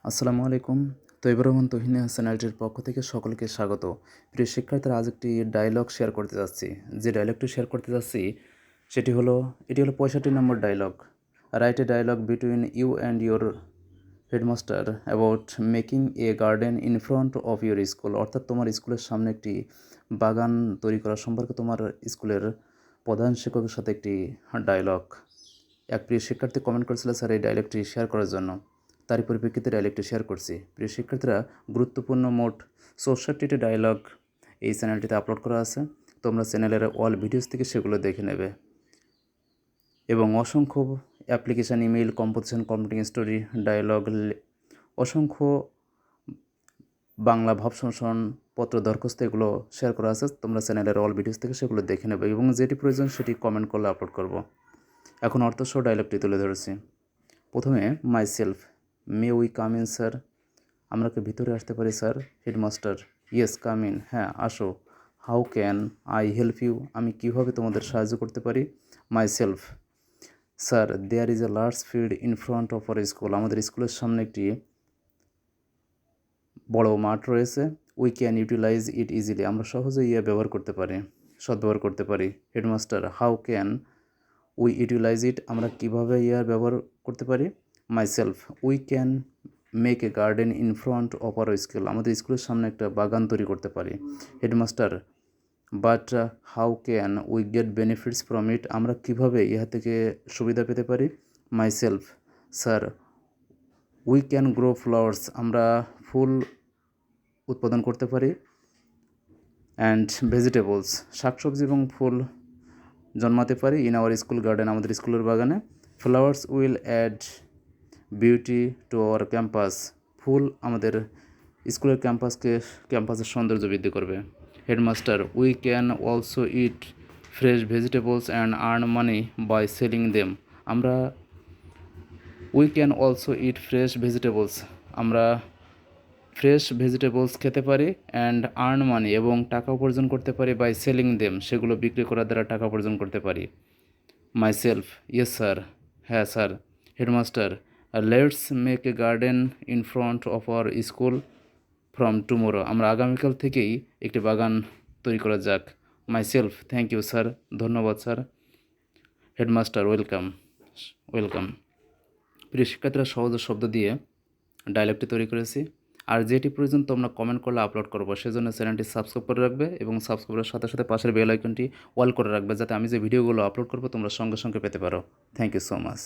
আসসালামু আলাইকুম। তৈবুর রহমান তুহিনে চ্যানেলটির পক্ষ থেকে সকলকে স্বাগত। প্রিয় শিক্ষার্থীরা, আজ একটি ডায়লগ শেয়ার করতে যাচ্ছি। যে ডায়লগটি শেয়ার করতে যাচ্ছি এটি হলো 65 নম্বর dialogue. Write a dialogue between you and your headmaster about making a garden in front of your school. অর্থাৎ তোমার স্কুলের সামনে একটি বাগান তৈরি করা সম্পর্কে তোমার স্কুলের প্রধান শিক্ষকের সাথে একটি ডায়লগ। এক প্রিয় শিক্ষার্থী কমেন্ট করেছিল, স্যার এই ডায়লগটি শেয়ার করার জন্য। তারই পরিপ্রেক্ষিতে ডায়লগটি শেয়ার করছি। প্রিয় শিক্ষার্থীরা, গুরুত্বপূর্ণ মোট 64টি ডায়লগ এই চ্যানেলটিতে আপলোড করা আছে। তোমরা চ্যানেলের অল ভিডিওস থেকে সেগুলো দেখে নেবে এবং অসংখ্য application, email, composition, computing story, dialogue, অসংখ্য বাংলা ভাব সংশোধন পত্র, দরখাস্ত এগুলো শেয়ার করা আছে। তোমরা চ্যানেলের অল ভিডিওস থেকে সেগুলো দেখে নেবে এবং যেটি প্রয়োজন সেটি কমেন্ট করলে আপলোড করব। এখন অর্থসহ ডায়লগটি তুলে ধরেছি। প্রথমে myself, may we come in sir? আমরা কি ভিতরে আসতে পারি sir? Headmaster, yes come in, হ্যাঁ আসো। How can I help you? আমি কীভাবে তোমাদের সাহায্য করতে পারি? Myself, sir there is a large field in front of our school. আমাদের স্কুলের সামনে একটি বড় মাঠ রয়েছে। We can utilise it easily, আমরা সহজেই ব্যবহার করতে পারি, সদ্ব্যবহার করতে পারি। Headmaster, how can we utilise ইট? আমরা কীভাবে ব্যবহার করতে পারি? My self, we can make a garden in front of our school. আমাদের স্কুলের সামনে একটা বাগান তৈরি করতে পারি। Headmaster, but how can we get benefits from it? আমরা কীভাবে ইহা থেকে সুবিধা পেতে পারি? Myself, sir we can grow flowers. আমরা ফুল উৎপাদন করতে পারি। অ্যান্ড ভেজিটেবলস, শাকসবজি এবং ফুল জন্মাতে পারি। ইন আওয়ার স্কুল গার্ডেন, আমাদের স্কুলের বাগানে। Flowers will add beauty to our campus. ফুল আমাদের স্কুলের ক্যাম্পাসের সৌন্দর্য বৃদ্ধি করবে। Headmaster, we can also eat fresh vegetables and earn money by selling them. We can also eat fresh vegetables, আমরা ফ্রেশ ভেজিটেবলস খেতে পারি। অ্যান্ড আর্ন মানি, এবং টাকা উপার্জন করতে পারি। বাই সেলিং দেম, সেগুলো বিক্রি করার দ্বারা টাকা উপার্জন করতে পারি। মাই সেলফ, ইয়েস স্যার, হ্যাঁ sir. Headmaster, let's make a garden in front of our school from tomorrow. আমরা আগামীকাল থেকেই একটি বাগান তৈরি করা যাক। Myself, thank you sir, ধন্যবাদ স্যার। Headmaster, welcome welcome. প্রিয় শিক্ষার্থীরা, সহজ শব্দ দিয়ে ডায়লগটি তৈরি করেছি। আর যেটি প্রয়োজন তোমরা কমেন্ট করলে আপলোড করবো। সেজন্য চ্যানেলটি সাবস্ক্রাইব করে রাখবে এবং সাবস্ক্রাইবের সাথে সাথে পাশের বেল আইকনটি অল করে রাখবে, যাতে আমি যে ভিডিওগুলো আপলোড করবো তোমরা সঙ্গে সঙ্গে পেতে পারো। Thank you so much.